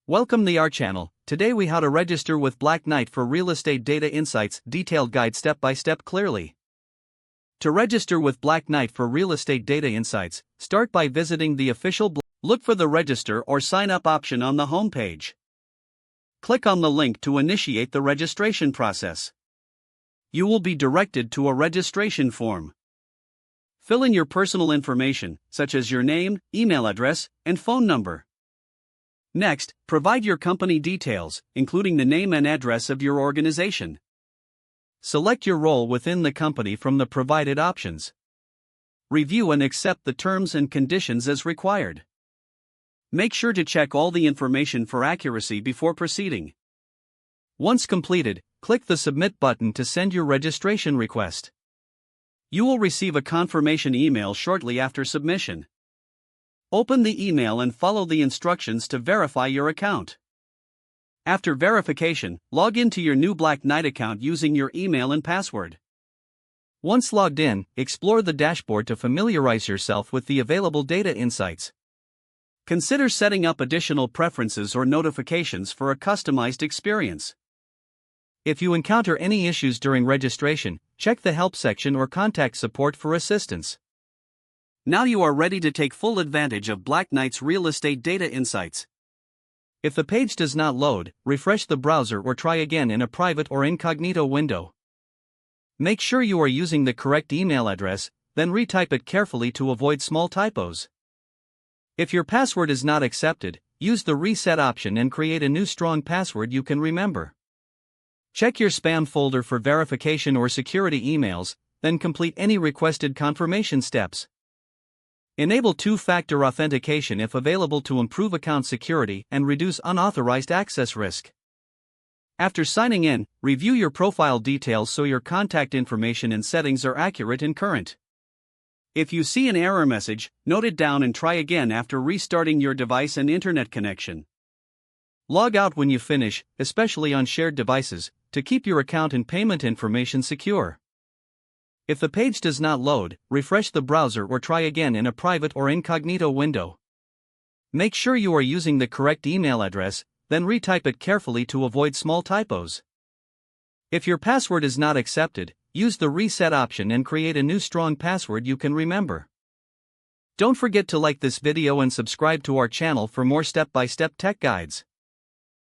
Welcome to our channel. Today we how to register with Black Knight for Real Estate Data Insights, detailed guide step by step clearly. To register with Black Knight for Real Estate Data Insights, start by visiting the official look for the register or sign up option on the home page. Click on the link to initiate the registration process. You will be directed to a registration form. Fill in your personal information, such as your name, email address, and phone number. Next, provide your company details, including the name and address of your organization. Select your role within the company from the provided options. Review and accept the terms and conditions as required. Make sure to check all the information for accuracy before proceeding. Once completed, click the Submit button to send your registration request. You will receive a confirmation email shortly after submission. Open the email and follow the instructions to verify your account. After verification, log into your new Black Knight account using your email and password. Once logged in, explore the dashboard to familiarize yourself with the available data insights. Consider setting up additional preferences or notifications for a customized experience. If you encounter any issues during registration, check the help section or contact support for assistance. Now you are ready to take full advantage of Black Knight's real estate data insights. If the page does not load, refresh the browser or try again in a private or incognito window. Make sure you are using the correct email address, then retype it carefully to avoid small typos. If your password is not accepted, use the reset option and create a new strong password you can remember. Check your spam folder for verification or security emails, then complete any requested confirmation steps. Enable two-factor authentication if available to improve account security and reduce unauthorized access risk. After signing in, review your profile details so your contact information and settings are accurate and current. If you see an error message, note it down and try again after restarting your device and internet connection. Log out when you finish, especially on shared devices, to keep your account and payment information secure. If the page does not load, refresh the browser or try again in a private or incognito window. Make sure you are using the correct email address, then retype it carefully to avoid small typos. If your password is not accepted, use the reset option and create a new strong password you can remember. Don't forget to like this video and subscribe to our channel for more step-by-step tech guides.